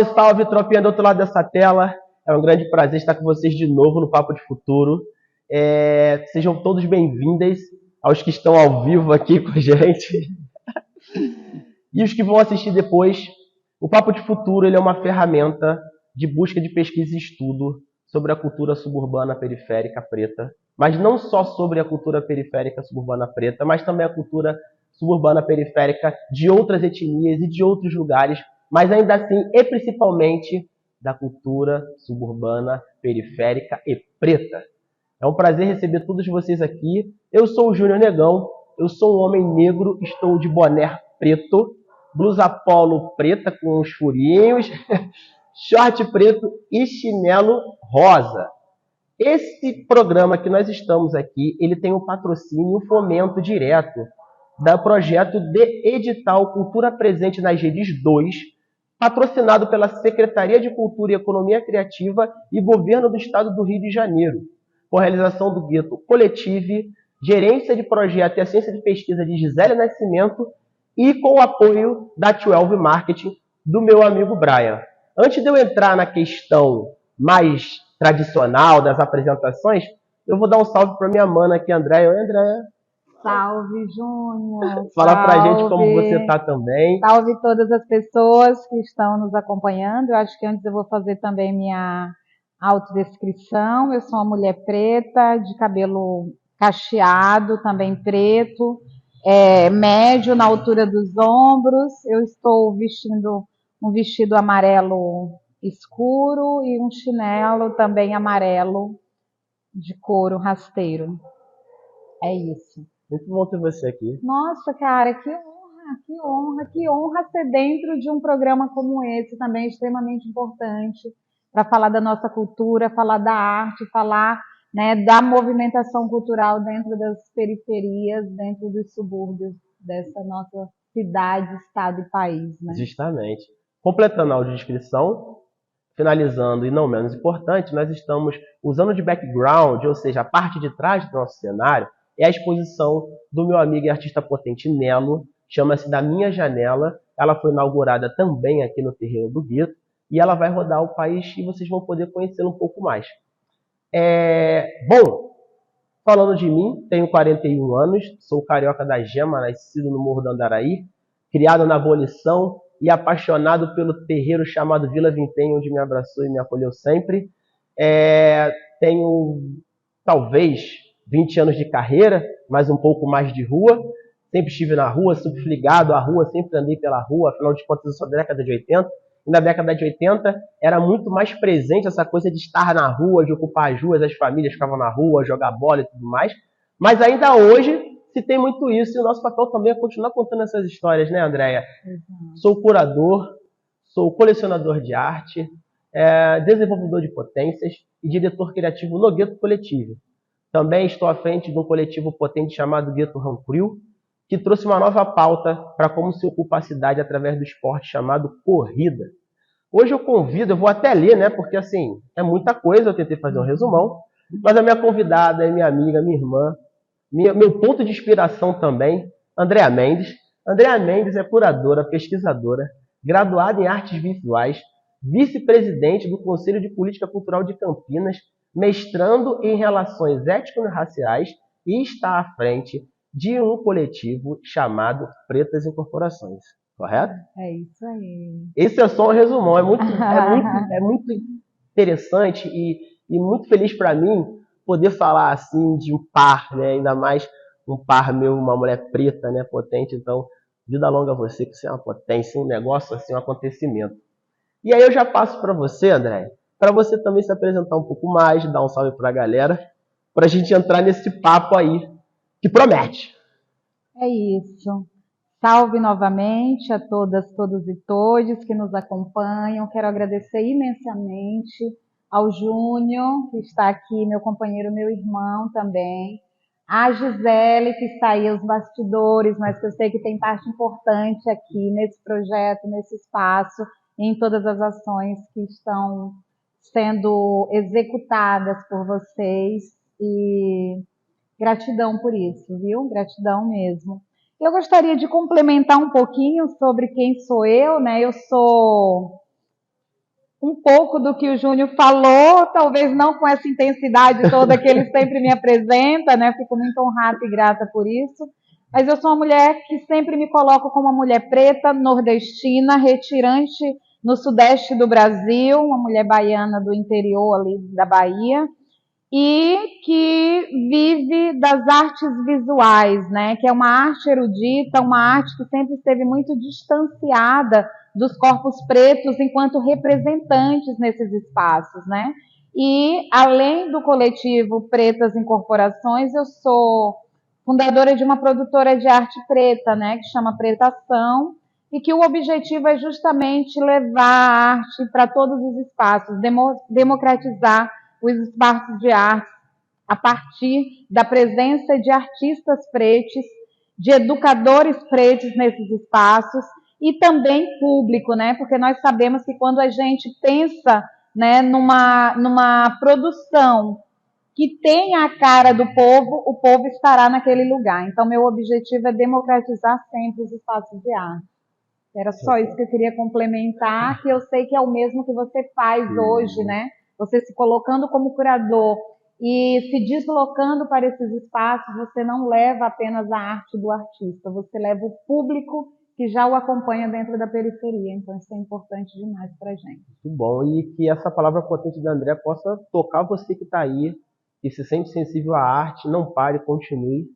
Salve, salve, tropinha do outro lado dessa tela. É um grande prazer estar com vocês de novo no Papo de Futuro. Sejam todos bem-vindos aos que estão ao vivo aqui com a gente e os que vão assistir depois. O Papo de Futuro ele é uma ferramenta de busca de pesquisa e estudo sobre a cultura suburbana periférica preta, mas não só sobre a cultura periférica suburbana preta, mas também a cultura suburbana periférica de outras etnias e de outros lugares, mas ainda assim e principalmente da cultura suburbana periférica e preta. É um prazer receber todos vocês aqui. Eu sou o Júnior Negão, eu sou um homem negro, estou de boné preto, blusa polo preta com os furinhos, short preto e chinelo rosa. Esse programa que nós estamos aqui, ele tem um patrocínio, um fomento direto do projeto de edital Cultura Presente nas Redes 2, patrocinado pela Secretaria de Cultura e Economia Criativa e Governo do Estado do Rio de Janeiro, com a realização do Gueto Coletivo, gerência de projeto e assistência de pesquisa de Gisele Nascimento e com o apoio da 12 Marketing do meu amigo Brian. Antes de eu entrar na questão mais tradicional das apresentações, eu vou dar um salve para minha mana aqui, Andréia. Oi, Andréia. Salve, Júnior. Fala pra gente como você tá também. Salve todas as pessoas que estão nos acompanhando. Eu acho que antes eu vou fazer também minha autodescrição. Eu sou uma mulher preta, de cabelo cacheado, também preto, médio na altura dos ombros. Eu estou vestindo um vestido amarelo escuro e um chinelo também amarelo de couro rasteiro. É isso. Muito bom ter você aqui. Nossa, cara, que honra ser dentro de um programa como esse, também extremamente importante, para falar da nossa cultura, falar da arte, falar, né, da movimentação cultural dentro das periferias, dentro dos subúrbios dessa nossa cidade, estado e país, né? Justamente. Completando a audiodescrição, finalizando e não menos importante, nós estamos usando de background, ou seja, a parte de trás do nosso cenário, é a exposição do meu amigo e artista potente Nelo, chama-se Da Minha Janela. Ela foi inaugurada também aqui no terreno do Gueto e ela vai rodar o país e vocês vão poder conhecê-la um pouco mais. Bom, falando de mim, tenho 41 anos, sou carioca da Gema, nascido no Morro do Andaraí, criado na abolição e apaixonado pelo terreiro chamado Vila Vintém, onde me abraçou e me acolheu sempre. Tenho, talvez, 20 anos de carreira, mas um pouco mais de rua. Sempre estive na rua, sempre fui ligado à rua, sempre andei pela rua, afinal de contas eu sou da década de 80. E na década de 80 era muito mais presente essa coisa de estar na rua, de ocupar as ruas, as famílias ficavam na rua, jogar bola e tudo mais. Mas ainda hoje se tem muito isso e o nosso papel também é continuar contando essas histórias, né, Andréia? Sou curador, sou colecionador de arte, desenvolvedor de potências e diretor criativo no Gueto Coletivo. Também estou à frente de um coletivo potente chamado Gueto Rancril, que trouxe uma nova pauta para como se ocupa a cidade através do esporte chamado corrida. Hoje eu vou até ler, né? Porque assim, é muita coisa, eu tentei fazer um resumão, mas a minha convidada é minha amiga, minha irmã, meu ponto de inspiração também, Andréa Mendes. Andréa Mendes é curadora, pesquisadora, graduada em artes visuais, vice-presidente do Conselho de Política Cultural de Campinas, mestrando em relações étnico-raciais e está à frente de um coletivo chamado Pretas em Corporações. Correto? É isso aí. Esse é só um resumão. É muito interessante e muito feliz para mim poder falar assim de um par, né? Ainda mais um par meu, uma mulher preta, né? Potente. Então, vida longa a você, que você é uma potência, um negócio assim, um acontecimento. E aí eu já passo para você, André, para você também se apresentar um pouco mais, dar um salve para a galera, para a gente entrar nesse papo aí, que promete. É isso. Salve novamente a todas, todos e todes que nos acompanham. Quero agradecer imensamente ao Júnior, que está aqui, meu companheiro, meu irmão também. A Gisele, que está aí aos bastidores, mas que eu sei que tem parte importante aqui nesse projeto, nesse espaço, em todas as ações que estão sendo executadas por vocês. E gratidão por isso, viu? Gratidão mesmo. Eu gostaria de complementar um pouquinho sobre quem sou eu, né? Eu sou um pouco do que o Júnior falou, talvez não com essa intensidade toda que ele sempre me apresenta, né? Fico muito honrada e grata por isso. Mas eu sou uma mulher que sempre me coloco como uma mulher preta, nordestina, retirante no sudeste do Brasil, uma mulher baiana do interior ali da Bahia, e que vive das artes visuais, né? Que é uma arte erudita, uma arte que sempre esteve muito distanciada dos corpos pretos enquanto representantes nesses espaços, né? E além do coletivo Pretas em Corporações, eu sou fundadora de uma produtora de arte preta, né? Que chama Pretação, e que o objetivo é justamente levar a arte para todos os espaços, democratizar os espaços de arte a partir da presença de artistas pretos, de educadores pretos nesses espaços e também público, né? Porque nós sabemos que quando a gente pensa, né, numa produção que tenha a cara do povo, o povo estará naquele lugar. Então, meu objetivo é democratizar sempre os espaços de arte. Era só isso que eu queria complementar, que eu sei que é o mesmo que você faz hoje, né? Você se colocando como curador e se deslocando para esses espaços, você não leva apenas a arte do artista, você leva o público que já o acompanha dentro da periferia. Então, isso é importante demais para a gente. Muito bom. E que essa palavra potente da André possa tocar você que está aí, que se sente sensível à arte, não pare, continue,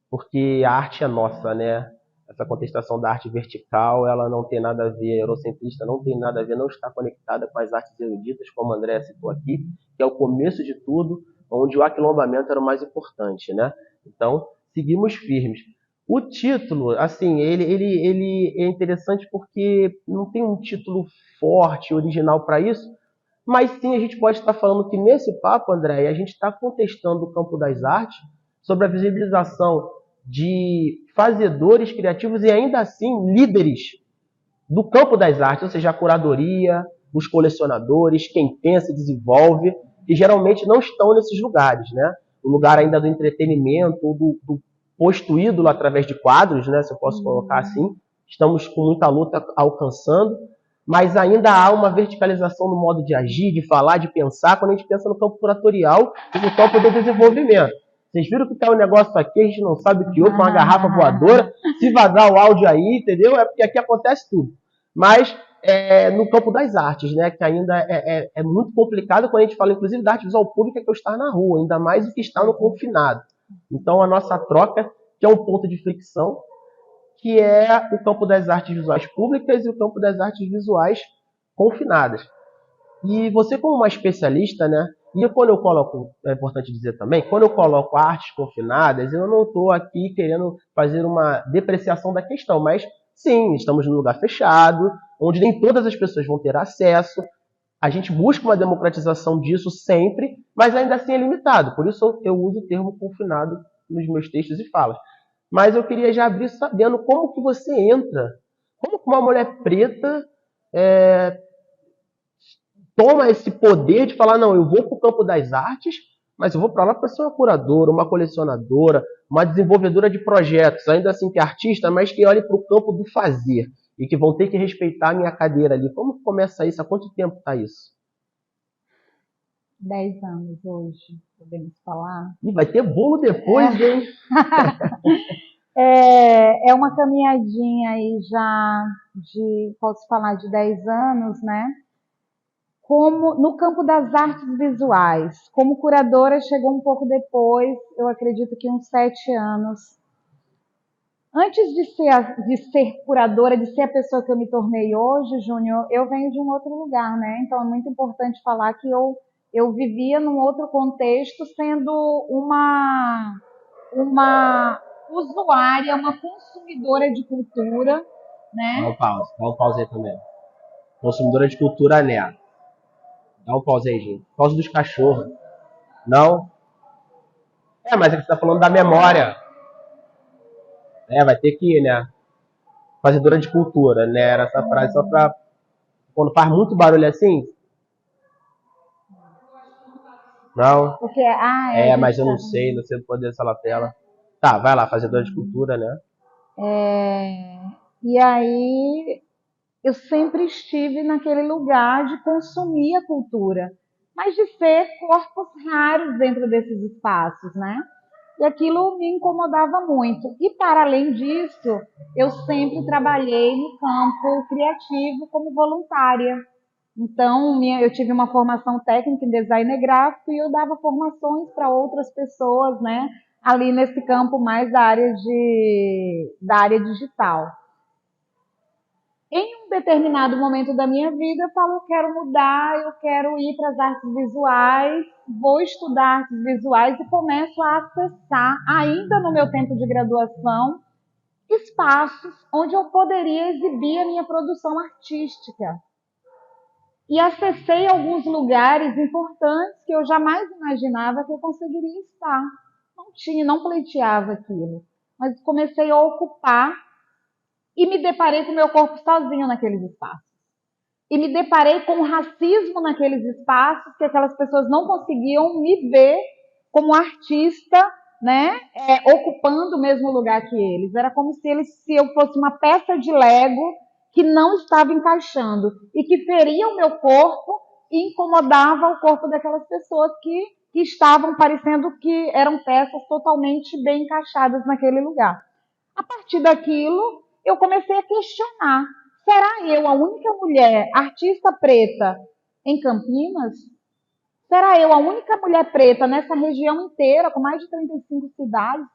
porque a arte é nossa, né? Essa contestação da arte vertical, ela não tem nada a ver, eurocentrista, não tem nada a ver, não está conectada com as artes eruditas, como a André citou aqui, que é o começo de tudo, onde o aquilombamento era o mais importante, né? Então, seguimos firmes. O título, assim, ele é interessante porque não tem um título forte, original para isso, mas sim a gente pode estar falando que nesse papo, André, a gente está contestando o campo das artes sobre a visibilização de fazedores criativos e ainda assim líderes do campo das artes, ou seja, a curadoria, os colecionadores, quem pensa e desenvolve, que geralmente não estão nesses lugares, né? O lugar ainda do entretenimento, do posto ídolo através de quadros, né? Se eu posso colocar assim, estamos com muita luta alcançando, mas ainda há uma verticalização no modo de agir, de falar, de pensar, quando a gente pensa no campo curatorial e no campo do desenvolvimento. Vocês viram que tá um negócio aqui, a gente não sabe o que houve, uma garrafa voadora, se vazar o áudio aí, entendeu? É porque aqui acontece tudo. Mas no campo das artes, né, que ainda é muito complicado quando a gente fala, inclusive, da arte visual pública, que é o estar na rua, ainda mais o que está no confinado. Então, a nossa troca, que é um ponto de fricção, que é o campo das artes visuais públicas e o campo das artes visuais confinadas. E você, como uma especialista, né? E quando eu coloco, é importante dizer também, quando eu coloco artes confinadas, eu não estou aqui querendo fazer uma depreciação da questão, mas sim, estamos num lugar fechado, onde nem todas as pessoas vão ter acesso. A gente busca uma democratização disso sempre, mas ainda assim é limitado. Por isso eu uso o termo confinado nos meus textos e falas. Mas eu queria já abrir sabendo como que você entra, como que uma mulher preta toma esse poder de falar, não, eu vou para o campo das artes, mas eu vou para lá para ser uma curadora, uma colecionadora, uma desenvolvedora de projetos, ainda assim que é artista, mas que olhe para o campo do fazer e que vão ter que respeitar a minha cadeira ali. Como começa isso? Há quanto tempo está isso? 10 anos hoje, podemos falar. E vai ter bolo depois, hein? É uma caminhadinha aí já posso falar, de 10 anos, né? Como no campo das artes visuais. Como curadora, chegou um pouco depois, eu acredito que uns 7 anos. Antes de ser curadora, de ser a pessoa que eu me tornei hoje, Júnior, eu venho de um outro lugar, né? Então é muito importante falar que eu vivia num outro contexto, sendo uma usuária, uma consumidora de cultura, né? Dá um pause aí também. Consumidora de cultura, né? Dá um pause aí, gente. Pause dos cachorros. Não? Mas é que você tá falando da memória. Vai ter que ir, né? Fazedora de cultura, né? Era essa frase só pra... Quando faz muito barulho assim... Não? Porque, mas eu não sei do poder dessa lapela. Tá, vai lá, fazedora de cultura, né? E aí eu sempre estive naquele lugar de consumir a cultura, mas de ser corpos raros dentro desses espaços, né? E aquilo me incomodava muito. E, para além disso, eu sempre trabalhei no campo criativo como voluntária. Então, eu tive uma formação técnica em design gráfico e eu dava formações para outras pessoas, né? Ali nesse campo mais da área digital. Em um determinado momento da minha vida, eu falo, eu quero mudar, eu quero ir para as artes visuais, vou estudar artes visuais e começo a acessar, ainda no meu tempo de graduação, espaços onde eu poderia exibir a minha produção artística. E acessei alguns lugares importantes que eu jamais imaginava que eu conseguiria estar. Não pleiteava aquilo, mas comecei a ocupar e me deparei com o meu corpo sozinho naqueles espaços. E me deparei com o racismo naqueles espaços, que aquelas pessoas não conseguiam me ver como artista, né, ocupando o mesmo lugar que eles. Era como se eu fosse uma peça de Lego que não estava encaixando e que feria o meu corpo e incomodava o corpo daquelas pessoas que estavam parecendo que eram peças totalmente bem encaixadas naquele lugar. A partir daquilo, eu comecei a questionar: será eu a única mulher artista preta em Campinas? Será eu a única mulher preta nessa região inteira, com mais de 35 cidades?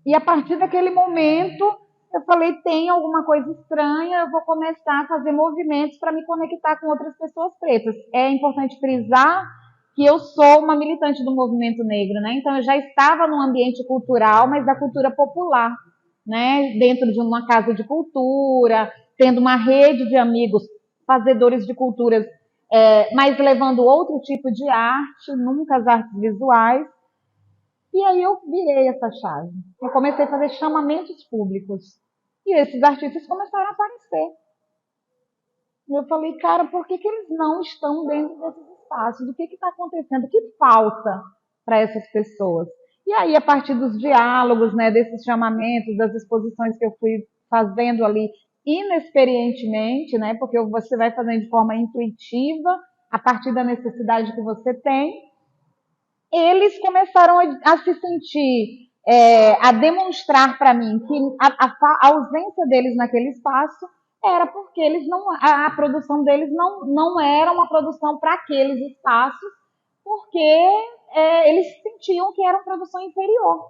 E a partir daquele momento, eu falei, tem alguma coisa estranha, eu vou começar a fazer movimentos para me conectar com outras pessoas pretas. É importante frisar que eu sou uma militante do movimento negro, né? Então eu já estava num ambiente cultural, mas da cultura popular, né? Dentro de uma casa de cultura, tendo uma rede de amigos fazedores de culturas, mas levando outro tipo de arte, nunca as artes visuais. E aí eu virei essa chave. Eu comecei a fazer chamamentos públicos. E esses artistas começaram a aparecer. E eu falei, cara, por que eles não estão dentro desses espaços? O que está acontecendo? O que falta para essas pessoas? E aí, a partir dos diálogos, né, desses chamamentos, das exposições que eu fui fazendo ali inexperientemente, né, porque você vai fazendo de forma intuitiva, a partir da necessidade que você tem, eles começaram a se sentir, a demonstrar para mim que a ausência deles naquele espaço era porque a produção deles não era uma produção para aqueles espaços, porque eles sentiam que era uma produção inferior.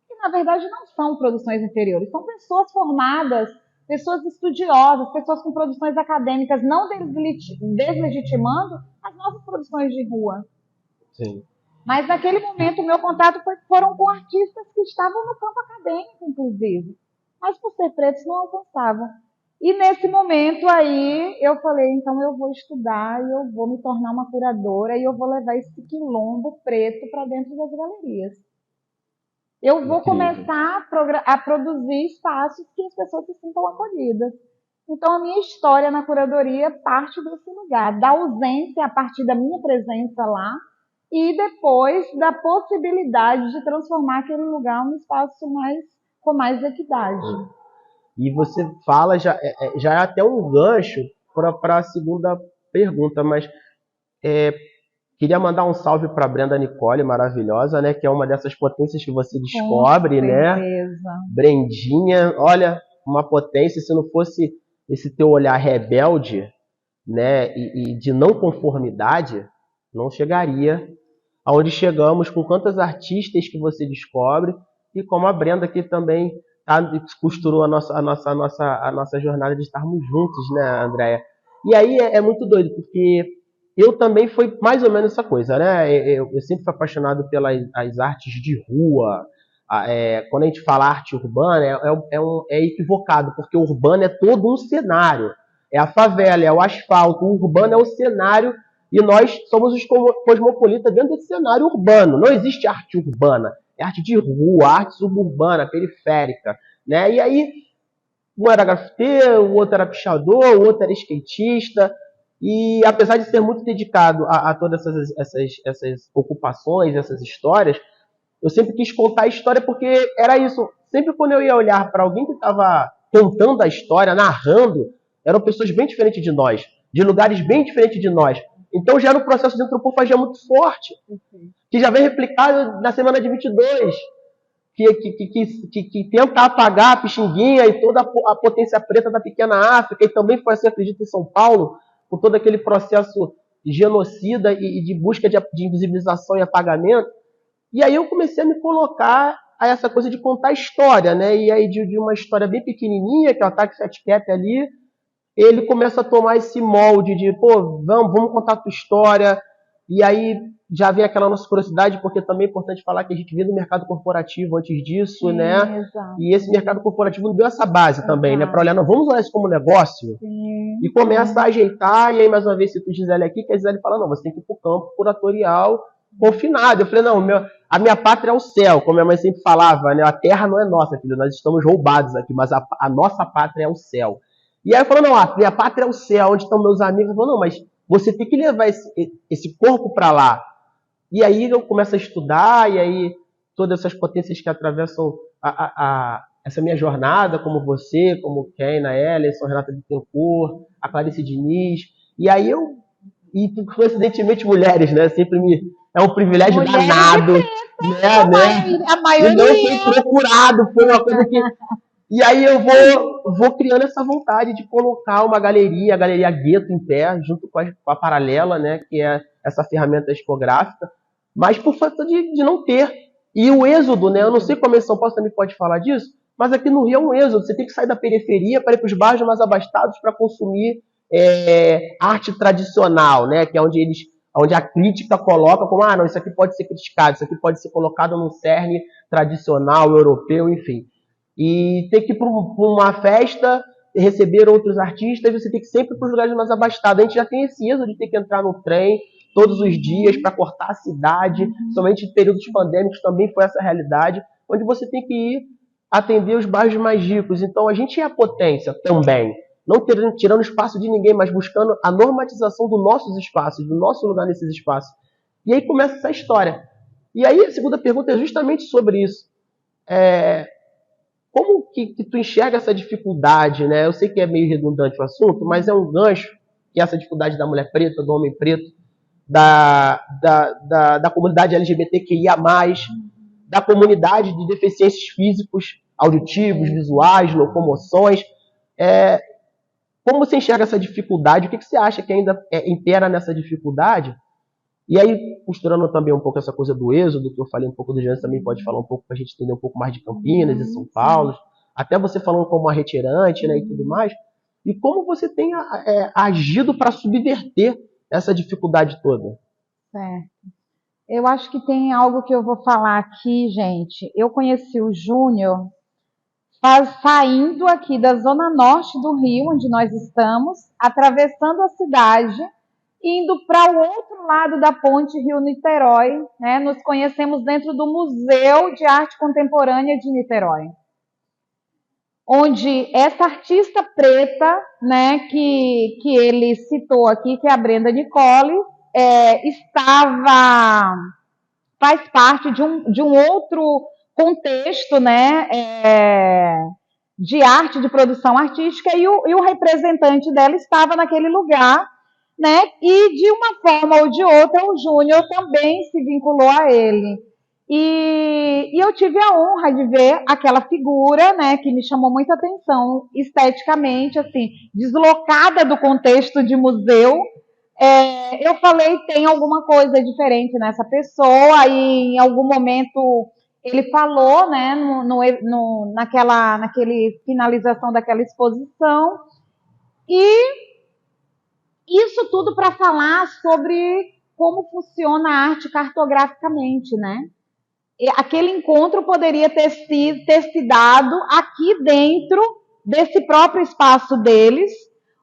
E, na verdade, não são produções inferiores, são pessoas formadas, pessoas estudiosas, pessoas com produções acadêmicas, não deslegitimando as nossas produções de rua. Sim. Mas naquele momento o meu contato foram com artistas que estavam no campo acadêmico, inclusive. Mas por ser pretos não alcançavam. E nesse momento aí eu falei, então eu vou estudar e eu vou me tornar uma curadora e eu vou levar esse quilombo preto para dentro das galerias. Eu vou começar a produzir espaços que as pessoas se sintam acolhidas. Então a minha história na curadoria parte desse lugar, da ausência a partir da minha presença lá, e depois da possibilidade de transformar aquele lugar num espaço com mais equidade. E você fala, já é até um gancho para a segunda pergunta, mas queria mandar um salve para a Brenda Nicole, maravilhosa, né? Que é uma dessas potências que você descobre, né? Brendinha, olha, uma potência, se não fosse esse teu olhar rebelde, né? E de não conformidade, não chegaria aonde chegamos, com quantas artistas que você descobre, e como a Brenda que também costurou a nossa jornada de estarmos juntos, né, Andréia? E aí é muito doido, porque eu também fui mais ou menos essa coisa, né? Eu sempre fui apaixonado pelas artes de rua. Quando a gente fala arte urbana, é equivocado, porque o urbano é todo um cenário. É a favela, é o asfalto, o urbano é o cenário. E nós somos os cosmopolitas dentro desse cenário urbano. Não existe arte urbana. É arte de rua, arte suburbana, periférica. Né? E aí, um era grafiteiro, o outro era pichador, o outro era skatista. E apesar de ser muito dedicado a todas essas ocupações, essas histórias, eu sempre quis contar a história porque era isso. Sempre quando eu ia olhar para alguém que estava contando a história, narrando, eram pessoas bem diferentes de nós, de lugares bem diferentes de nós. Então já era um processo de antropofagia muito forte, que já vem replicado na semana de 22, que tenta apagar a Pixinguinha e toda a potência preta da pequena África, e também foi assim, acredito, em São Paulo, com todo aquele processo genocida e de busca de invisibilização e apagamento. E aí eu comecei a me colocar a essa coisa de contar história, né? E aí de uma história bem pequenininha, que é o Ataque Fat Cap ali, ele começa a tomar esse molde de, pô, vamos contar a tua história. E aí já vem aquela nossa curiosidade, porque também é importante falar que a gente veio do mercado corporativo antes disso, né? Exato. E esse mercado corporativo deu essa base também, né? Para olhar, não, vamos olhar isso como negócio. Sim. E começa a ajeitar, e aí mais uma vez cito o Gisele aqui, que a Gisele fala, não, você tem que ir para o campo curatorial confinado. Eu falei, não, a minha pátria é o céu, como minha mãe sempre falava, né? A terra não é nossa, filho, nós estamos roubados aqui, mas a nossa pátria é o céu. E aí eu falei, não, a minha pátria é o céu, onde estão meus amigos? Eu falei, não, mas você tem que levar esse corpo para lá. E aí eu começo a estudar, e aí todas essas potências que atravessam essa minha jornada, como você, como Keina Ellison, Renata Bittencourt, a Clarice Diniz, e aí e coincidentemente mulheres, né? É um privilégio Mulheres danado, né? A maioria. E não foi procurado, foi uma coisa que... E aí eu vou criando essa vontade de colocar uma galeria, a Galeria Gueto em pé, junto com a Paralela, né? Que é essa ferramenta expográfica, mas por falta de não ter. E o êxodo, né? Eu não sei como em São Paulo também pode falar disso, mas aqui no Rio é um êxodo. Você tem que sair da periferia para ir para os bairros mais abastados para consumir arte tradicional, né? Que é onde a crítica coloca como, não, isso aqui pode ser criticado, isso aqui pode ser colocado num cerne tradicional, europeu, enfim. E ter que ir para uma festa, receber outros artistas, você tem que sempre ir para os lugares mais abastados. A gente já tem esse êxodo de ter que entrar no trem todos os dias para cortar a cidade, somente em períodos pandêmicos também foi essa realidade, onde você tem que ir atender os bairros mais ricos. Então a gente é a potência também, não tirando espaço de ninguém, mas buscando a normatização dos nossos espaços, do nosso lugar nesses espaços. E aí começa essa história. E aí a segunda pergunta é justamente sobre isso. Como que tu enxerga essa dificuldade, né? Eu sei que é meio redundante o assunto, mas é um gancho, que é essa dificuldade da mulher preta, do homem preto, da comunidade LGBTQIA+, da comunidade de deficiências físicos, auditivos, visuais, locomoções. Como você enxerga essa dificuldade? O que você acha que ainda impera nessa dificuldade? E aí, costurando também um pouco essa coisa do êxodo, que eu falei um pouco do Jânio, também pode falar um pouco para a gente entender um pouco mais de Campinas e São Paulo, até você falando como uma retirante, né, e tudo mais, e como você tem agido para subverter essa dificuldade toda. Certo. Eu acho que tem algo que eu vou falar aqui, gente. Eu conheci o Júnior saindo aqui da zona norte do Rio, onde nós estamos, atravessando a cidade, indo para o outro lado da ponte Rio-Niterói, né? Nos conhecemos dentro do Museu de Arte Contemporânea de Niterói, onde essa artista preta, né, que ele citou aqui, que é a Brenda Nicole, faz parte de um outro contexto, né, de arte, de produção artística, e o representante dela estava naquele lugar, né, e de uma forma ou de outra o Júnior também se vinculou a ele. E eu tive a honra de ver aquela figura, né, que me chamou muita atenção esteticamente, assim, deslocada do contexto de museu. Eu falei, tem alguma coisa diferente nessa pessoa, e em algum momento ele falou, né, naquele finalização daquela exposição, e isso tudo para falar sobre como funciona a arte cartograficamente, né? Aquele encontro poderia ter se dado aqui dentro desse próprio espaço deles,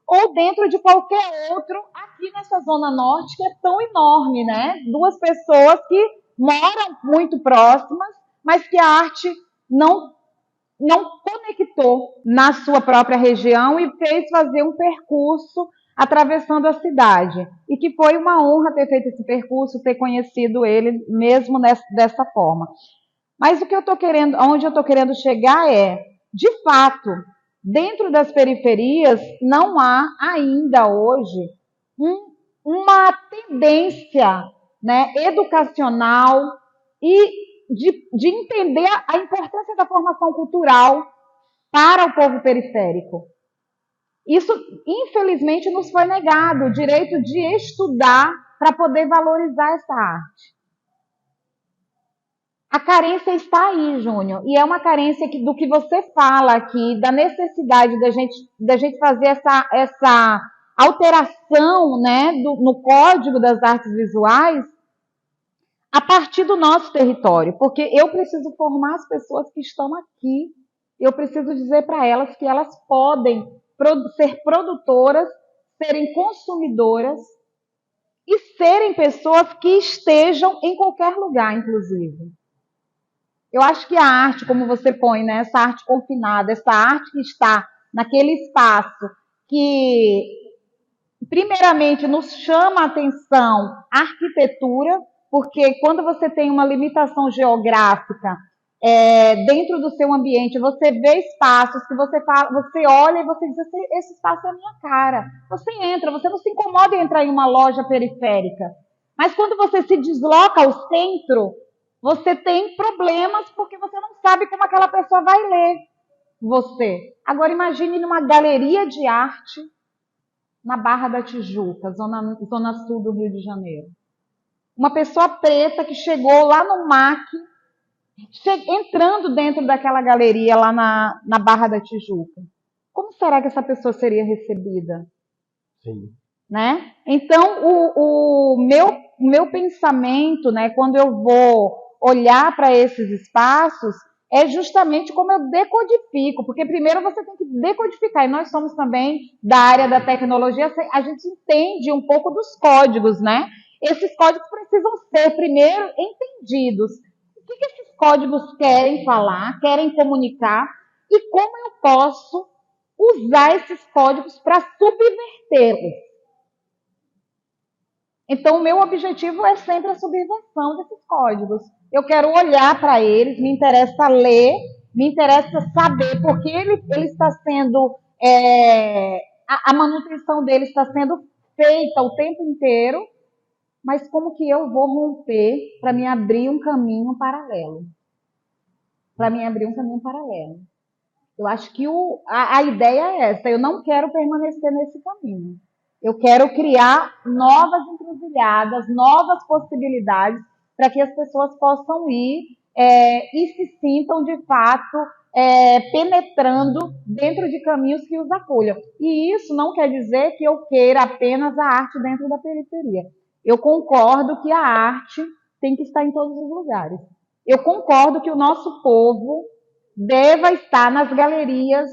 ou dentro de qualquer outro aqui nessa Zona Norte, que é tão enorme, né? Duas pessoas que moram muito próximas, mas que a arte não conectou na sua própria região e fez fazer um percurso atravessando a cidade. E que foi uma honra ter feito esse percurso, ter conhecido ele mesmo dessa forma. Mas onde eu estou querendo chegar de fato, dentro das periferias não há ainda hoje uma tendência, né, educacional e de entender a importância da formação cultural para o povo periférico. Isso, infelizmente, nos foi negado, o direito de estudar para poder valorizar essa arte. A carência está aí, Júnior, e é uma carência do que você fala aqui, da necessidade da gente fazer essa alteração, né, no Código das Artes Visuais a partir do nosso território, porque eu preciso formar as pessoas que estão aqui, eu preciso dizer para elas que elas podem ser produtoras, serem consumidoras e serem pessoas que estejam em qualquer lugar, inclusive. Eu acho que a arte, como você põe, né, essa arte confinada, essa arte que está naquele espaço que, primeiramente, nos chama a atenção a arquitetura, porque quando você tem uma limitação geográfica dentro do seu ambiente, você vê espaços que você olha e você diz assim, esse espaço é a minha cara. Você entra, você não se incomoda em entrar em uma loja periférica. Mas quando você se desloca ao centro, você tem problemas porque você não sabe como aquela pessoa vai ler você. Agora imagine numa galeria de arte na Barra da Tijuca, zona sul do Rio de Janeiro. Uma pessoa preta que chegou lá no MAC, entrando dentro daquela galeria lá na Barra da Tijuca. Como será que essa pessoa seria recebida? Sim. Né? Então, o meu pensamento, né, quando eu vou olhar para esses espaços, é justamente como eu decodifico, porque primeiro você tem que decodificar, e nós somos também da área da tecnologia, a gente entende um pouco dos códigos, né? Esses códigos precisam ser primeiro entendidos. O que esses códigos querem falar, querem comunicar, e como eu posso usar esses códigos para subvertê-los. Então, o meu objetivo é sempre a subversão desses códigos. Eu quero olhar para eles, me interessa ler, me interessa saber porque ele está sendo, a manutenção dele está sendo feita o tempo inteiro, mas como que eu vou romper para me abrir um caminho paralelo? Para me abrir um caminho paralelo. Eu acho que a ideia é essa, eu não quero permanecer nesse caminho. Eu quero criar novas encruzilhadas, novas possibilidades para que as pessoas possam ir e se sintam, de fato, penetrando dentro de caminhos que os acolham. E isso não quer dizer que eu queira apenas a arte dentro da periferia. Eu concordo que a arte tem que estar em todos os lugares. Eu concordo que o nosso povo deva estar nas galerias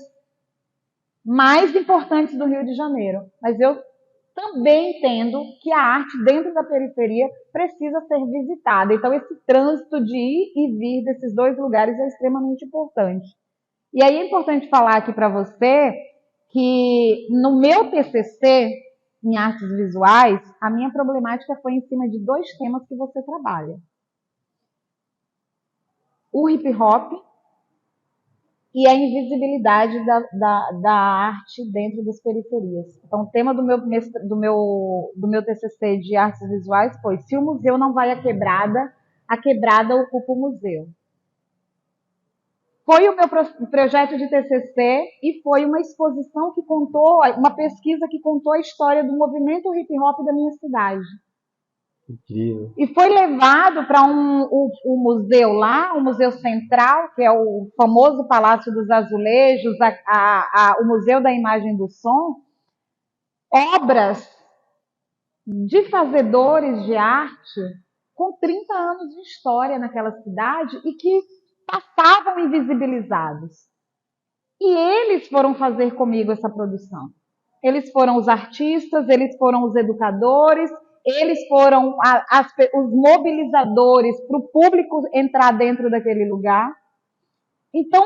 mais importantes do Rio de Janeiro. Mas eu também entendo que a arte dentro da periferia precisa ser visitada. Então, esse trânsito de ir e vir desses dois lugares é extremamente importante. E aí é importante falar aqui para você que no meu TCC, em artes visuais, a minha problemática foi em cima de dois temas que você trabalha. O hip hop e a invisibilidade da arte dentro das periferias. Então, o tema do meu TCC de artes visuais foi: se o museu não vai à quebrada, a quebrada ocupa o museu. Foi o meu projeto de TCC e foi uma exposição que contou, uma pesquisa que contou a história do movimento hip hop da minha cidade. Incrível. E foi levado para o museu lá, o Museu Central, que é o famoso Palácio dos Azulejos, o Museu da Imagem do Som, obras de fazedores de arte com 30 anos de história naquela cidade e que passavam invisibilizados. E eles foram fazer comigo essa produção. Eles foram os artistas, eles foram os educadores, eles foram os mobilizadores para o público entrar dentro daquele lugar. Então,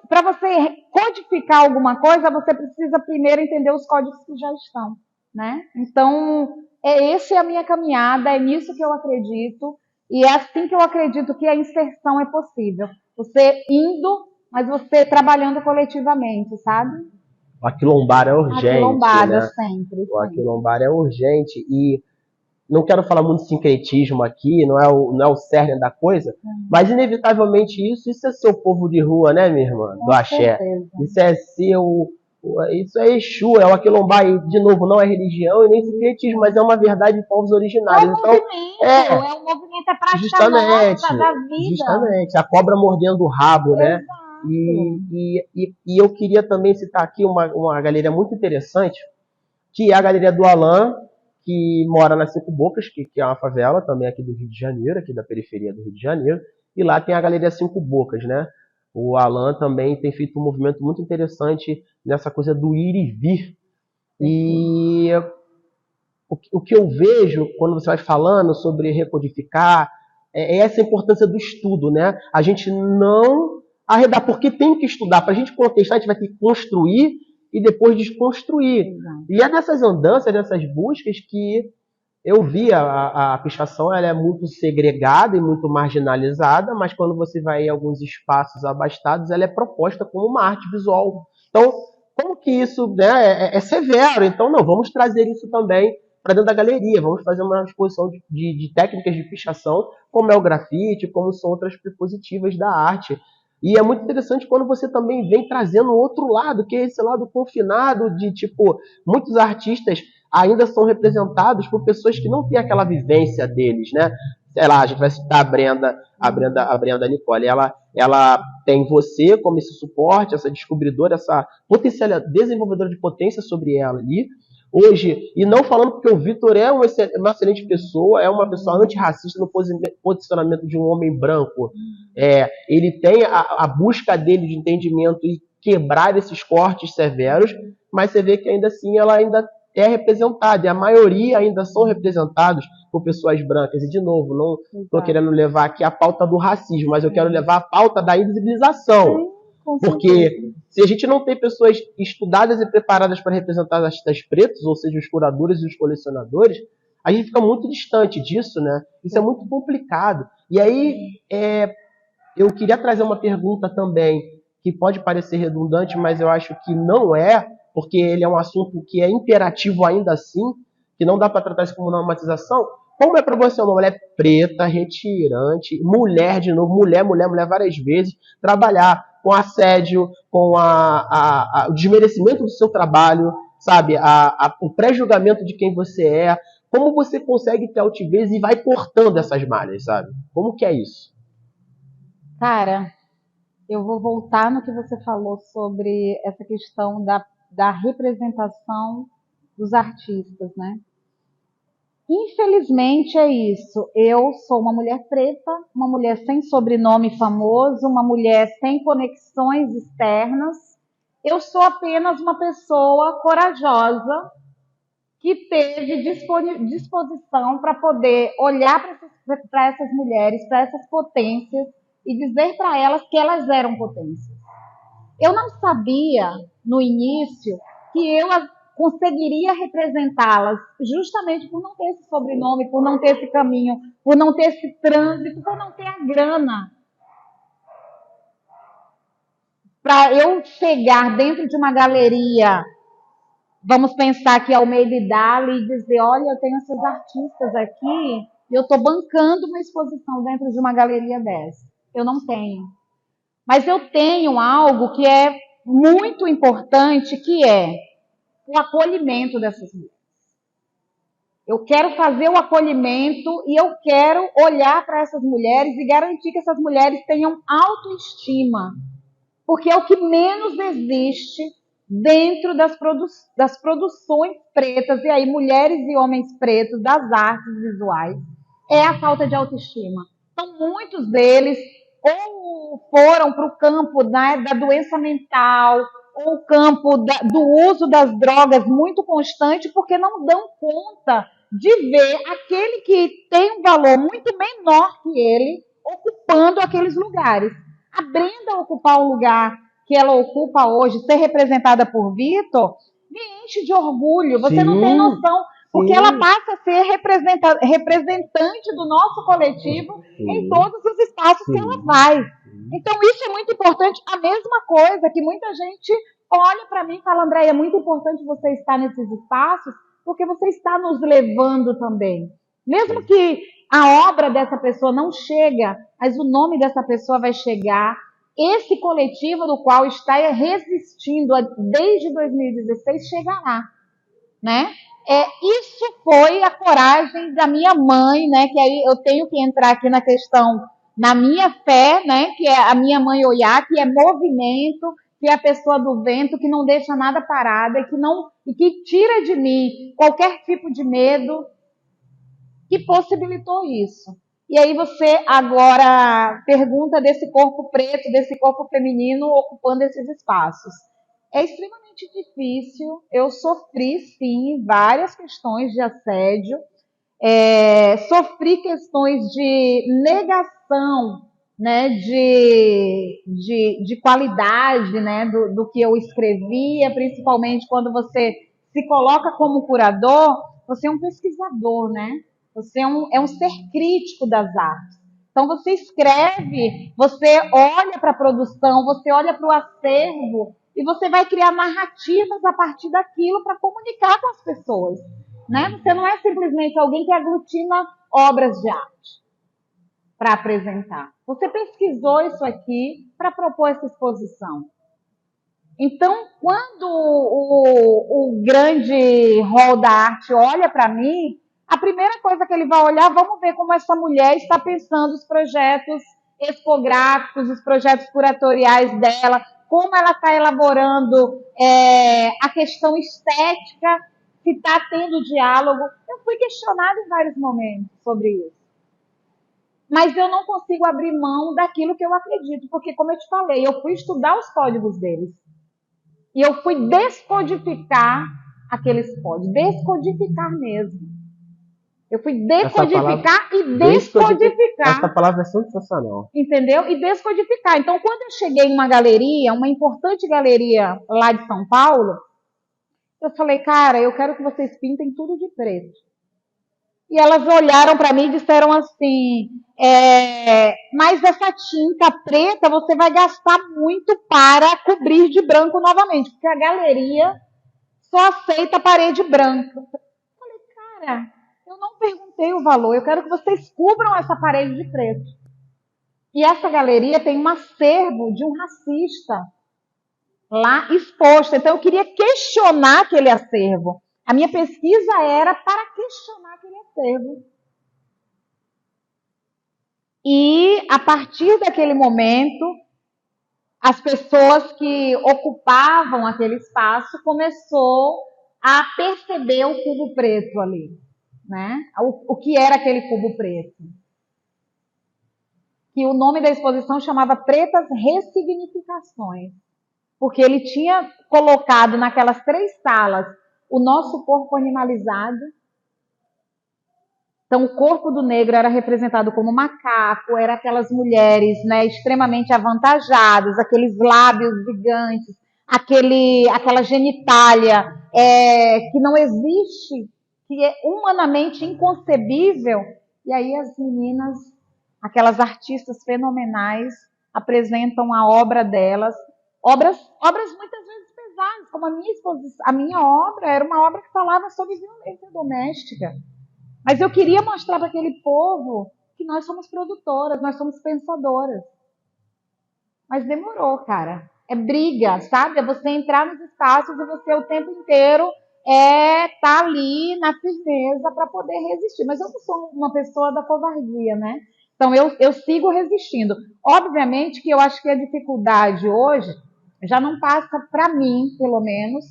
para você codificar alguma coisa, você precisa primeiro entender os códigos que já estão, né? Então, essa é a minha caminhada, é nisso que eu acredito, e é assim que eu acredito que a inserção é possível. Você indo mas você trabalhando coletivamente, sabe? O aquilombar é urgente, Aquilombada né? sempre, O sim. aquilombar é urgente e não quero falar muito de sincretismo aqui, não é o cerne da coisa, mas inevitavelmente isso é ser o povo de rua, né, minha irmã? Do Com axé. certeza. Isso é ser isso é Exu, é o aquilombar, e de novo, não é religião e nem sincretismo, mas é uma verdade de povos É originários. um Então, movimento, é um movimento, é prática justamente, nossa, da vida. justamente, a cobra mordendo o rabo, né? Exato. E eu queria também citar aqui uma galeria muito interessante, que é a galeria do Alan, que mora nas Cinco Bocas, que é uma favela também aqui do Rio de Janeiro, aqui da periferia do Rio de Janeiro, e lá tem a galeria Cinco Bocas, né? O Alan também tem feito um movimento muito interessante nessa coisa do ir e vir. E o que eu vejo quando você vai falando sobre recodificar é essa importância do estudo, né? A gente não arredar, porque tem que estudar. Para a gente contestar, a gente vai ter que construir e depois desconstruir. Exato. E é nessas andanças, nessas buscas que eu vi a pichação, ela é muito segregada e muito marginalizada, mas quando você vai em alguns espaços abastados, ela é proposta como uma arte visual. Então, como que isso, né, é severo? Então, não, vamos trazer isso também para dentro da galeria, vamos fazer uma exposição de técnicas de pichação, como é o grafite, como são outras prepositivas da arte. E é muito interessante quando você também vem trazendo o outro lado, que é esse lado confinado de, tipo, muitos artistas ainda são representados por pessoas que não têm aquela vivência deles, né? Sei lá, a gente vai citar a Brenda Nicole. Ela tem você como esse suporte, essa descobridora, essa potencial desenvolvedora de potência sobre ela ali. Hoje, e não falando porque o Vitor é uma excelente pessoa, é uma pessoa antirracista no posicionamento de um homem branco. Ele tem a busca dele de entendimento e quebrar esses cortes severos, mas você vê que ainda assim ela ainda é representada, e a maioria ainda são representados por pessoas brancas. E, de novo, não estou querendo levar aqui a pauta do racismo, mas eu quero levar a pauta da invisibilização. Porque se a gente não tem pessoas estudadas e preparadas para representar artistas pretos, ou seja, os curadores e os colecionadores, a gente fica muito distante disso, né? Isso é muito complicado. E aí, eu queria trazer uma pergunta também, que pode parecer redundante, mas eu acho que não é, porque ele é um assunto que é imperativo ainda assim, que não dá para tratar isso como normatização. Como é para você uma mulher preta, retirante, mulher de novo, mulher várias vezes, trabalhar com assédio, com o desmerecimento do seu trabalho, sabe, o pré-julgamento de quem você é, como você consegue ter altivez e vai cortando essas malhas, sabe? Como que é isso? Cara, eu vou voltar no que você falou sobre essa questão da representação dos artistas, né? Infelizmente é isso. Eu sou uma mulher preta, uma mulher sem sobrenome famoso, uma mulher sem conexões externas. Eu sou apenas uma pessoa corajosa que teve disposição para poder olhar para essas mulheres, para essas potências e dizer para elas que elas eram potências. Eu não sabia no início que eu conseguiria representá-las justamente por não ter esse sobrenome, por não ter esse caminho, por não ter esse trânsito, por não ter a grana. Para eu chegar dentro de uma galeria, vamos pensar que Almeida e Dali e dizer, olha, eu tenho esses artistas aqui e eu estou bancando uma exposição dentro de uma galeria dessa. Eu não tenho. Mas eu tenho algo que é muito importante, que é o acolhimento dessas mulheres. Eu quero fazer o acolhimento e eu quero olhar para essas mulheres e garantir que essas mulheres tenham autoestima, porque é o que menos existe dentro das produções pretas, e aí mulheres e homens pretos das artes visuais, é a falta de autoestima. Então, muitos deles ou foram para o campo, né, da doença mental, ou o campo do uso das drogas muito constante, porque não dão conta de ver aquele que tem um valor muito menor que ele ocupando aqueles lugares. A Brenda ocupar o lugar que ela ocupa hoje, ser representada por Vitor, me enche de orgulho. Você não tem noção, porque ela passa a ser representante do nosso coletivo em todos os espaços que ela vai. Então, isso é muito importante. A mesma coisa que muita gente olha para mim e fala, Andréia, é muito importante você estar nesses espaços, porque você está nos levando também. Mesmo que a obra dessa pessoa não chega, mas o nome dessa pessoa vai chegar. Esse coletivo do qual está resistindo desde 2016 chegará, né? Isso foi a coragem da minha mãe, né? Que aí eu tenho que entrar aqui na questão, na minha fé, né? Que é a minha mãe Oiá, que é movimento, que é a pessoa do vento, que não deixa nada parada e que tira de mim qualquer tipo de medo, que possibilitou isso. E aí você agora pergunta desse corpo preto, desse corpo feminino ocupando esses espaços. É extremamente difícil. Eu sofri, sim, várias questões de assédio. Sofri questões de negação, né, de qualidade, né, do que eu escrevia, principalmente quando você se coloca como curador, você é um pesquisador, né? Você é um ser crítico das artes. Então você escreve, você olha para a produção, você olha para o acervo e você vai criar narrativas a partir daquilo para comunicar com as pessoas. Né? Você não é simplesmente alguém que aglutina obras de arte para apresentar. Você pesquisou isso aqui para propor essa exposição. Então, quando o grande hall da arte olha para mim, a primeira coisa que ele vai olhar, vamos ver como essa mulher está pensando os projetos expográficos, os projetos curatoriais dela, como ela está elaborando a questão estética, se está tendo diálogo. Eu fui questionada em vários momentos sobre isso. Mas eu não consigo abrir mão daquilo que eu acredito, porque, como eu te falei, eu fui estudar os códigos deles. E eu fui descodificar aqueles códigos, descodificar mesmo. Eu fui decodificar e descodificar. Essa palavra é sensacional. Entendeu? E descodificar. Então, quando eu cheguei em uma galeria, uma importante galeria lá de São Paulo, eu falei, cara, eu quero que vocês pintem tudo de preto. E elas olharam para mim e disseram assim, mas essa tinta preta você vai gastar muito para cobrir de branco novamente, porque a galeria só aceita parede branca. Eu falei, cara, eu não perguntei o valor, eu quero que vocês cubram essa parede de preto. E essa galeria tem um acervo de um racista lá exposto. Então eu queria questionar aquele acervo. A minha pesquisa era para questionar aquele acervo. E a partir daquele momento, as pessoas que ocupavam aquele espaço começou a perceber o cubo preto ali, né? O que era aquele cubo preto? Que o nome da exposição chamava Pretas Ressignificações, porque ele tinha colocado naquelas 3 salas o nosso corpo animalizado. Então, o corpo do negro era representado como macaco, era aquelas mulheres, né, extremamente avantajadas, aqueles lábios gigantes, aquela genitália que não existe, que é humanamente inconcebível. E aí as meninas, aquelas artistas fenomenais, apresentam a obra delas, obras muitas vezes pesadas, como a minha obra era uma obra que falava sobre violência doméstica. Mas eu queria mostrar para aquele povo que nós somos produtoras, nós somos pensadoras. Mas demorou, cara. É briga, sabe? É você entrar nos espaços e você o tempo inteiro tá ali na firmeza para poder resistir. Mas eu não sou uma pessoa da covardia, né? Então eu sigo resistindo. Obviamente que eu acho que a dificuldade hoje já não passa para mim, pelo menos,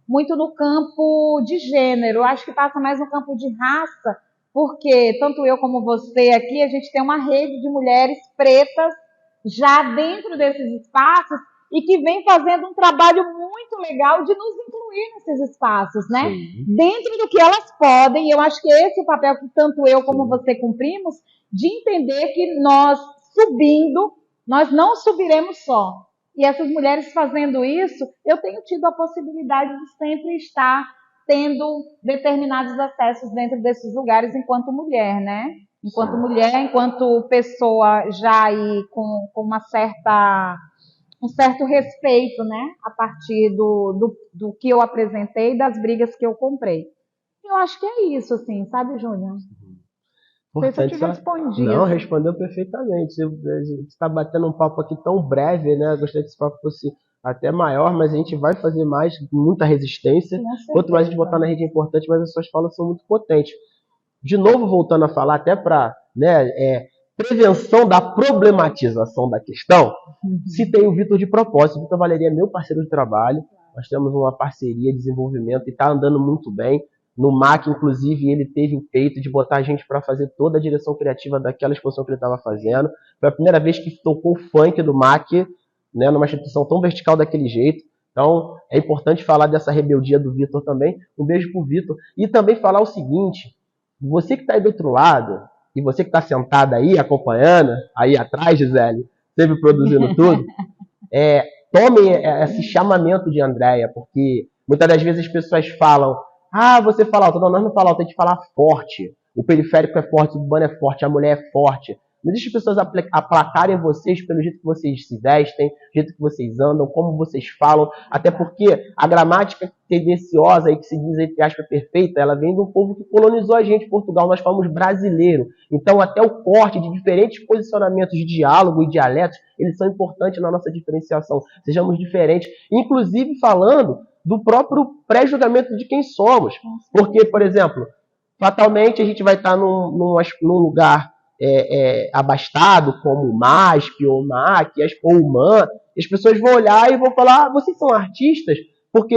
muito no campo de gênero. Eu acho que passa mais no campo de raça, porque tanto eu como você aqui, a gente tem uma rede de mulheres pretas já dentro desses espaços e que vem fazendo um trabalho muito legal de nos incluir nesses espaços, né? Sim. Dentro do que elas podem, eu acho que esse é o papel que tanto eu como você cumprimos, de entender que nós subindo, nós não subiremos só. E essas mulheres fazendo isso, eu tenho tido a possibilidade de sempre estar tendo determinados acessos dentro desses lugares enquanto mulher, né? enquanto mulher, enquanto pessoa já aí com um certo respeito, né? A partir do que eu apresentei, das brigas que eu comprei. Eu acho que é isso, assim, sabe, Júnior? Não sei se eu Importante te só. respondi, Não, assim. respondeu perfeitamente. A gente está batendo um papo aqui tão breve, né? Eu gostaria que esse papo fosse até maior, mas a gente vai fazer mais, com muita resistência. Com Quanto mais a gente certeza. botar na rede é importante, mas as suas falas são muito potentes. De novo, voltando a falar, até para, né, prevenção da problematização da questão, citei o Vitor de propósito. O Vitor Valeria é meu parceiro de trabalho. Nós temos uma parceria de desenvolvimento e está andando muito bem. No MAC, inclusive, ele teve o peito de botar a gente para fazer toda a direção criativa daquela exposição que ele estava fazendo. Foi a primeira vez que tocou o funk do MAC, né, numa instituição tão vertical daquele jeito. Então, é importante falar dessa rebeldia do Vitor também. Um beijo pro Vitor. E também falar o seguinte, você que está aí do outro lado, e você que está sentado aí, acompanhando, aí atrás, Gisele, sempre produzindo tudo, tomem esse chamamento de Andréia, porque muitas das vezes as pessoas falam, você fala alto. Não, nós não falamos alto, a gente fala forte. O periférico é forte, o urbano é forte, a mulher é forte. Não deixe as pessoas aplacarem vocês pelo jeito que vocês se vestem, do jeito que vocês andam, como vocês falam, até porque a gramática tendenciosa e que se diz, entre aspas, perfeita, ela vem de um povo que colonizou a gente, Portugal, nós falamos brasileiro. Então, até o corte de diferentes posicionamentos de diálogo e dialetos, eles são importantes na nossa diferenciação. Sejamos diferentes, inclusive falando do próprio pré-julgamento de quem somos. Porque, por exemplo, fatalmente a gente vai estar num lugar abastado, como o MASP, ou o MAC, ou o MAN, e as pessoas vão olhar e vão falar, vocês são artistas? Porque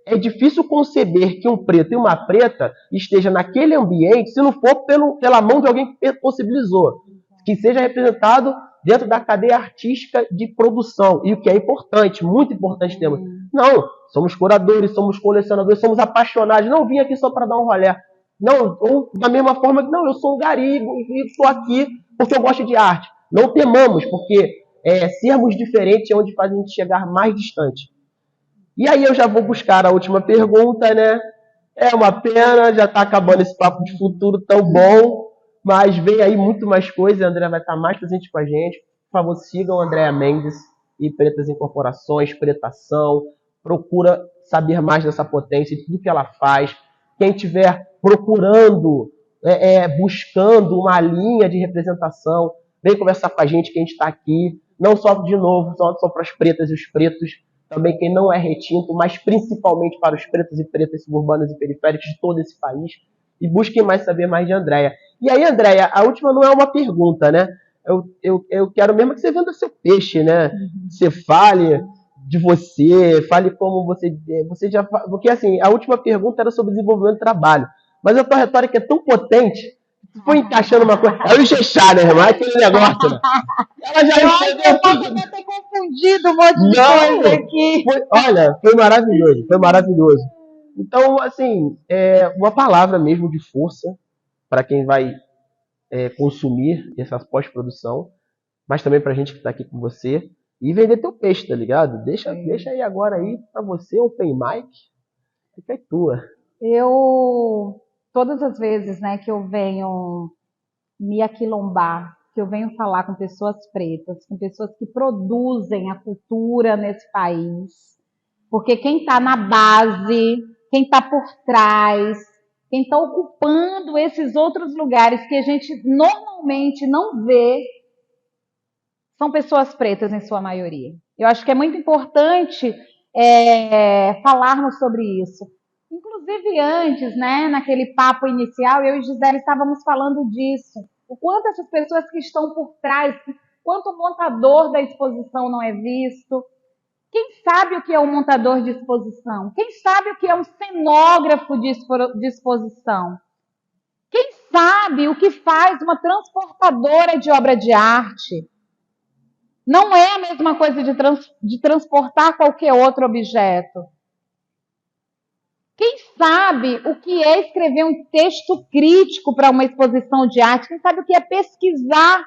é difícil conceber que um preto e uma preta esteja naquele ambiente se não for pela mão de alguém que possibilizou, que seja representado dentro da cadeia artística de produção, e o que é importante, muito importante temos. Não, somos curadores, somos colecionadores, somos apaixonados, não vim aqui só para dar um rolê. Não, ou da mesma forma que, não, eu sou um garigo e estou aqui porque eu gosto de arte. Não temamos, porque sermos diferentes é onde faz a gente chegar mais distante. E aí eu já vou buscar a última pergunta, né? É uma pena, já está acabando esse papo de futuro tão bom, mas vem aí muito mais coisa, a Andréa vai estar mais presente com a gente. Por favor, sigam a Andréa Mendes e Pretas Incorporações, Pretação. Procura saber mais dessa potência, de tudo que ela faz. Quem estiver procurando, buscando uma linha de representação, vem conversar com a gente, que a gente está aqui. Não só, de novo, só para as pretas e os pretos, também quem não é retinto, mas principalmente para os pretos e pretas suburbanos e periféricos de todo esse país. E busquem mais saber mais de Andréia. E aí, Andréia, a última não é uma pergunta, né? Eu quero mesmo que você venda seu peixe, né? Você fale de você, fale como você já... Porque, assim, a última pergunta era sobre desenvolvimento do trabalho. Mas a tua retórica é tão potente, foi encaixando uma coisa... É o Ixexá, né, irmão? É aquele negócio, né? Ela já entendeu tudo. Eu posso ter confundido um monte de coisa aqui. Olha, foi maravilhoso, foi maravilhoso. Então, assim, uma palavra mesmo de força para quem vai consumir essa pós-produção, mas também para a gente que está aqui com você. E vender teu peixe, tá ligado? Deixa aí agora aí para você, Open Mic, fica aí tua. Todas as vezes, né, que eu venho me aquilombar, que eu venho falar com pessoas pretas, com pessoas que produzem a cultura nesse país, porque quem está na base, quem está por trás, quem está ocupando esses outros lugares que a gente normalmente não vê, são pessoas pretas em sua maioria. Eu acho que é muito importante falarmos sobre isso. Inclusive antes, né, naquele papo inicial, eu e Gisele estávamos falando disso. O quanto essas pessoas que estão por trás, quanto o montador da exposição não é visto. Quem sabe o que é um montador de exposição? Quem sabe o que é um cenógrafo de exposição? Quem sabe o que faz uma transportadora de obra de arte? Não é a mesma coisa de transportar qualquer outro objeto. Quem sabe o que é escrever um texto crítico para uma exposição de arte? Quem sabe o que é pesquisar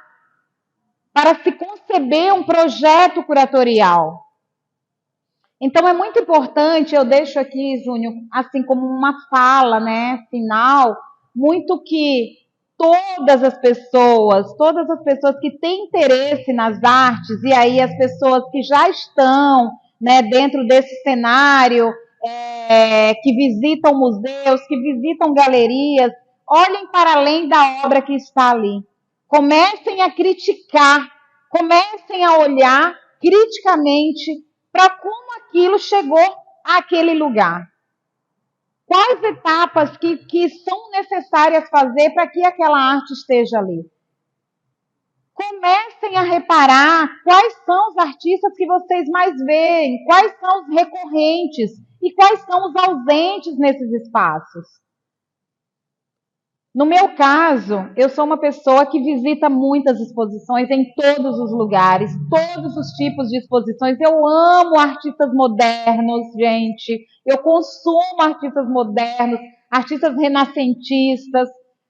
para se conceber um projeto curatorial? Então é muito importante, eu deixo aqui, Júnior, assim como uma fala, né, final, muito que todas as pessoas que têm interesse nas artes, e aí as pessoas que já estão, né, dentro desse cenário, que visitam museus, que visitam galerias, olhem para além da obra que está ali. Comecem a criticar, comecem a olhar criticamente para como aquilo chegou àquele lugar. Quais etapas que são necessárias fazer para que aquela arte esteja ali? Comecem a reparar quais são os artistas que vocês mais veem, quais são os recorrentes e quais são os ausentes nesses espaços. No meu caso, eu sou uma pessoa que visita muitas exposições em todos os lugares, todos os tipos de exposições. Eu amo artistas modernos, gente. Eu consumo artistas modernos, artistas renascentistas,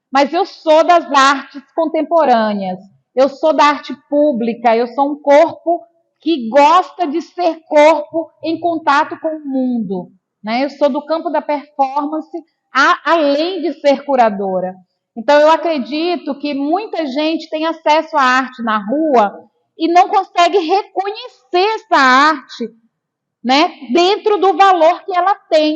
mas eu sou das artes contemporâneas. Eu sou da arte pública, eu sou um corpo que gosta de ser corpo em contato com o mundo, né? Eu sou do campo da performance, além de ser curadora. Então, eu acredito que muita gente tem acesso à arte na rua e não consegue reconhecer essa arte, né, dentro do valor que ela tem.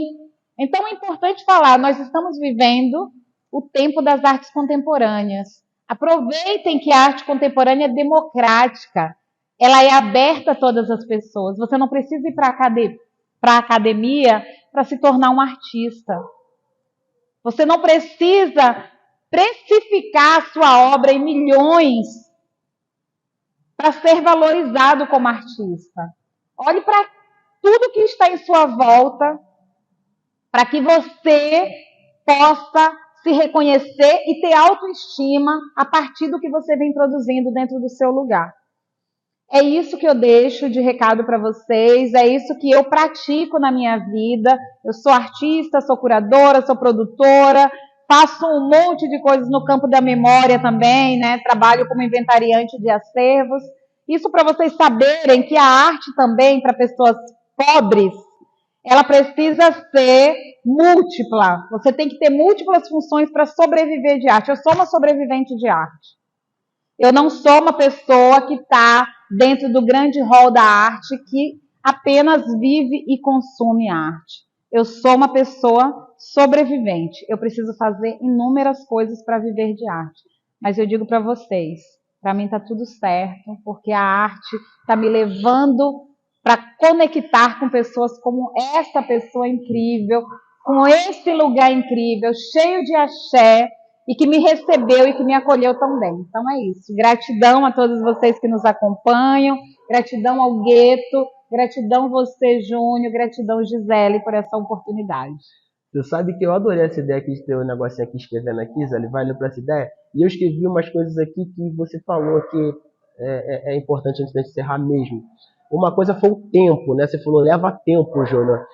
Então, é importante falar, nós estamos vivendo o tempo das artes contemporâneas. Aproveitem que a arte contemporânea é democrática, ela é aberta a todas as pessoas. Você não precisa ir para a academia para se tornar um artista. Você não precisa precificar a sua obra em milhões para ser valorizado como artista. Olhe para tudo que está em sua volta para que você possa se reconhecer e ter autoestima a partir do que você vem produzindo dentro do seu lugar. É isso que eu deixo de recado para vocês, é isso que eu pratico na minha vida. Eu sou artista, sou curadora, sou produtora, faço um monte de coisas no campo da memória também, né? Trabalho como inventariante de acervos. Isso para vocês saberem que a arte também, para pessoas pobres, ela precisa ser múltipla. Você tem que ter múltiplas funções para sobreviver de arte. Eu sou uma sobrevivente de arte. Eu não sou uma pessoa que está dentro do grande hall da arte que apenas vive e consome arte. Eu sou uma pessoa sobrevivente. Eu preciso fazer inúmeras coisas para viver de arte. Mas eu digo para vocês, para mim está tudo certo, porque a arte está me levando para conectar com pessoas como essa pessoa incrível, com esse lugar incrível, cheio de axé, e que me recebeu e que me acolheu tão bem. Então é isso. Gratidão a todos vocês que nos acompanham, gratidão ao Gueto, gratidão você, Júnior, gratidão, Gisele, por essa oportunidade. Você sabe que eu adorei essa ideia aqui de ter um negocinho aqui escrevendo aqui, Zé, valeu para essa ideia. E eu escrevi umas coisas aqui que você falou que é importante antes de encerrar mesmo. Uma coisa foi o tempo, né? Você falou, leva tempo, Júnior.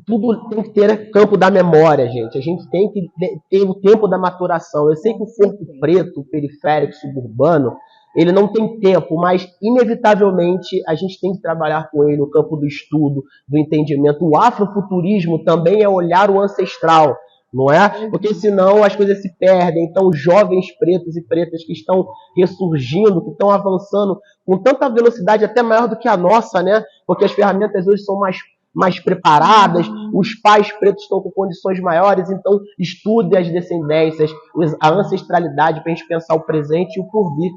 Tudo tem que ter campo da memória, gente. A gente tem que ter o tempo da maturação. Eu sei que o corpo preto, periférico, suburbano, ele não tem tempo, mas inevitavelmente a gente tem que trabalhar com ele no campo do estudo, do entendimento. O afrofuturismo também é olhar o ancestral, não é? Porque senão as coisas se perdem. Então, jovens pretos e pretas que estão ressurgindo, que estão avançando com tanta velocidade, até maior do que a nossa, né? Porque as ferramentas hoje são mais preparadas, os pais pretos estão com condições maiores, então estude as descendências, a ancestralidade para a gente pensar o presente e o porvir.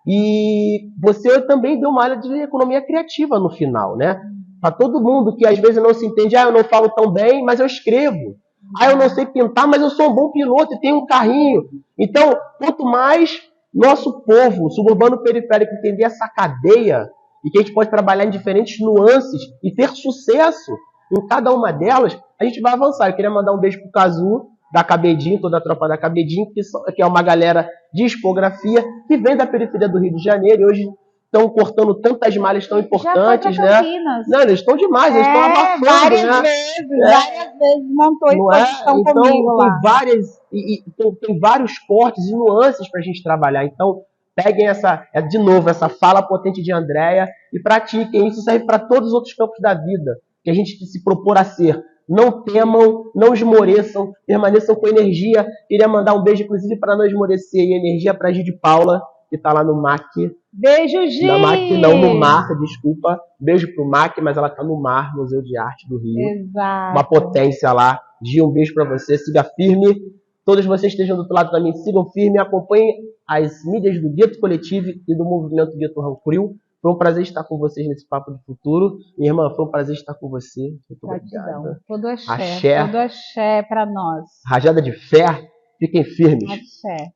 E você também deu uma área de economia criativa no final, né? Para todo mundo que às vezes não se entende, eu não falo tão bem, mas eu escrevo. Eu não sei pintar, mas eu sou um bom piloto e tenho um carrinho. Então, quanto mais nosso povo suburbano periférico entender essa cadeia, e que a gente pode trabalhar em diferentes nuances e ter sucesso em cada uma delas, a gente vai avançar. Eu queria mandar um beijo pro Cazu, da Cabedinho, toda a tropa da Cabedinho, que é uma galera de expografia, que vem da periferia do Rio de Janeiro, e hoje estão cortando tantas malhas tão importantes, né? Não, eles estão demais, eles estão abafando, várias vezes montou exposição então, comigo lá. Tem vários cortes e nuances para a gente trabalhar. Então, peguem de novo, essa fala potente de Andréia e pratiquem. Isso serve para todos os outros campos da vida que a gente se propor a ser. Não temam, não esmoreçam, permaneçam com energia. Queria mandar um beijo, inclusive, para não esmorecer, e energia para a Gi de Paula, que está lá no MAC. Beijo, Gi! Na MAC, não, no mar, desculpa. Beijo pro MAC, mas ela está no MAR, Museu de Arte do Rio. Exato. Uma potência lá. Gi, um beijo para você, siga firme. Todos vocês estejam do outro lado também, sigam firme, acompanhem as mídias do Gueto Coletivo e do movimento Gueto Rancril. Foi um prazer estar com vocês nesse Papo de Futuro. Minha irmã, foi um prazer estar com você. Muito obrigado. Todo axé. Todo axé para nós. Rajada de fé, fiquem firmes. Axé.